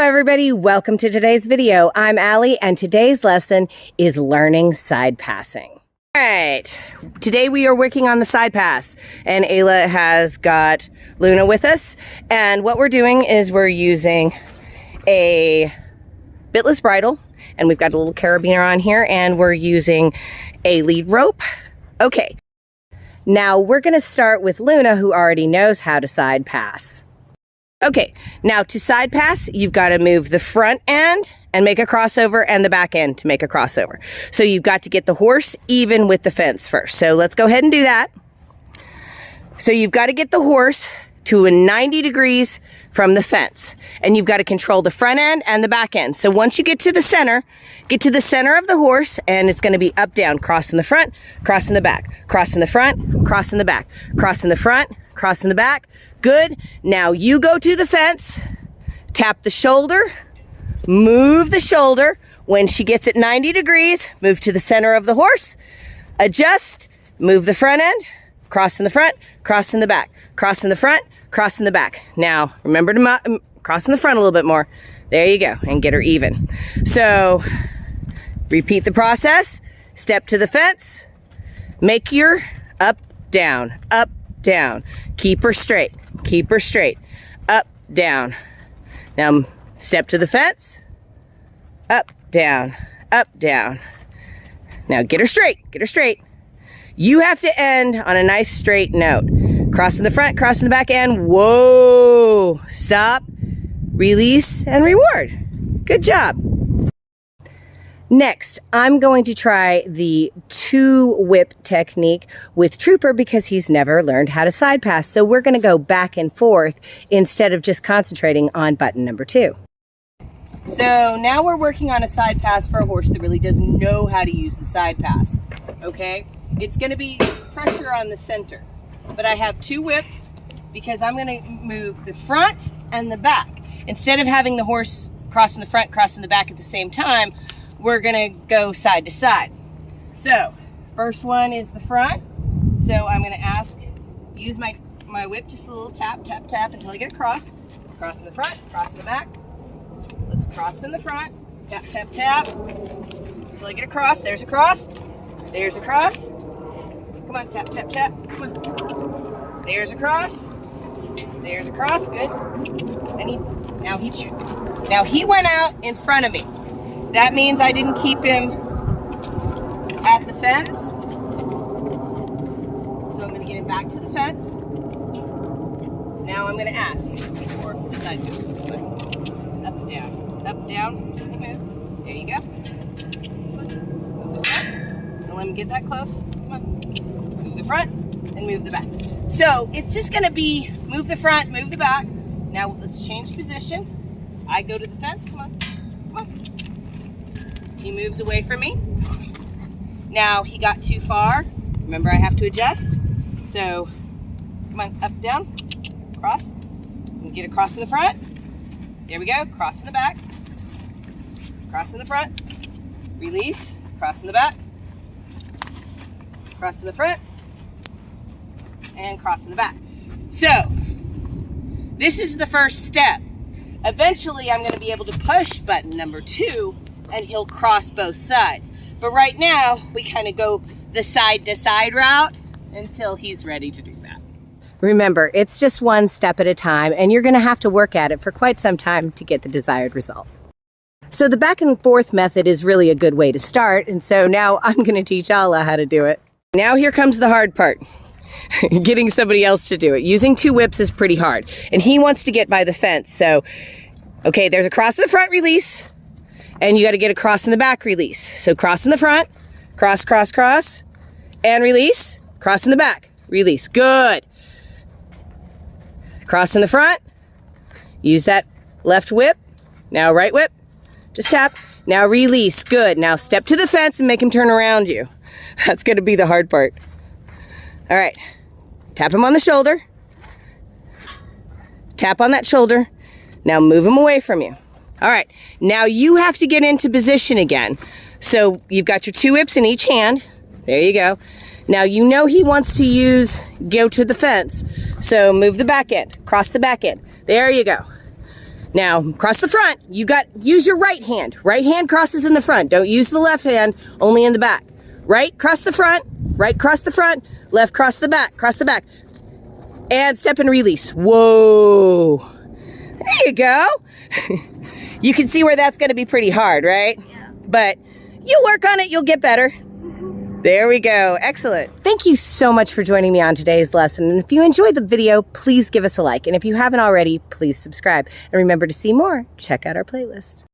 everybody, welcome to today's video. I'm Allie and today's lesson is learning side passing. All right, today we are working on the side pass and Ayla has got Luna with us, and what we're doing is we're using a bitless bridle and we've got a little carabiner on here and we're using a lead rope. Okay, now we're going to start with Luna, who already knows how to side pass. Okay, now to side pass, you've got to move the front end and make a crossover and the back end to make a crossover. So you've got to get the horse even with the fence first. So let's go ahead and do that. So you've got to get the horse to a 90 degrees from the fence. And you've got to control the front end and the back end. So once you get to the center of the horse, and it's going to be up, down, cross in the front, cross in the back, cross in the front, cross in the back, cross in the front, cross in the back. Good. Now you go to the fence, tap the shoulder, move the shoulder. When she gets at 90 degrees, move to the center of the horse, adjust, move the front end, cross in the front, cross in the back, cross in the front, cross in the back. Now remember to cross in the front a little bit more. There you go, and get her even. So repeat the process. Step to the fence, make your up, down, keep her straight, up, down. Now step to the fence, up, down. Now get her straight. You have to end on a nice straight note. Cross in the front, cross in the back, and whoa, stop, release, and reward. Good job. Next, I'm going to try the 2-whip technique with Trooper because he's never learned how to side pass. So we're going to go back and forth instead of just concentrating on button number 2. So now we're working on a side pass for a horse that really doesn't know how to use the side pass. Okay? It's going to be pressure on the center. But I have 2 whips because I'm going to move the front and the back. Instead of having the horse cross in the front, cross in the back at the same time, we're gonna go side to side. So first one is the front. So I'm gonna use my whip, just a little tap until I get across. Cross in the front, cross in the back. Let's cross in the front, tap until I get across. There's a cross, there's a cross. Come on, tap, come on. There's a cross, good. And now he went out in front of me. That means I didn't keep him at the fence. So I'm going to get him back to the fence. Now I'm going to ask before side pass. Up, down. There you go. Move the front. Don't let him get that close. Come on. Move the front and move the back. So it's just going to be move the front, move the back. Now let's change position. I go to the fence. Come on. He moves away from me. Now he got too far. Remember, I have to adjust. So come on, up, down, cross. And get across in the front. There we go. Cross in the back. Cross in the front. Release. Cross in the back. Cross in the front. And cross in the back. So this is the first step. Eventually, I'm going to be able to push button number 2 and he'll cross both sides. But right now, we kind of go the side to side route until he's ready to do that. Remember, it's just one step at a time, and you're going to have to work at it for quite some time to get the desired result. So the back and forth method is really a good way to start, and so now I'm going to teach Alla how to do it. Now here comes the hard part. Getting somebody else to do it. Using 2 whips is pretty hard, and he wants to get by the fence. So, okay, there's a cross in the front, release. And you got to get a cross in the back, release. So cross in the front, cross, and release. Cross in the back, release. Good. Cross in the front. Use that left whip. Now right whip. Just tap. Now release. Good. Now step to the fence and make him turn around you. That's going to be the hard part. All right. Tap him on the shoulder. Tap on that shoulder. Now move him away from you. All right, now you have to get into position again. So you've got your 2 whips in each hand. There you go. Now you know he wants to go to the fence. So move the back end, cross the back end. There you go. Now, cross the front. Use your right hand. Right hand crosses in the front. Don't use the left hand, only in the back. Right, cross the front. Right, cross the front. Left, cross the back. Cross the back. And step and release. Whoa. There you go. You can see where that's going to be pretty hard, right? Yeah. But you work on it, you'll get better. There we go. Excellent. Thank you so much for joining me on today's lesson. And if you enjoyed the video, please give us a like. And if you haven't already, please subscribe. And remember, to see more, check out our playlist.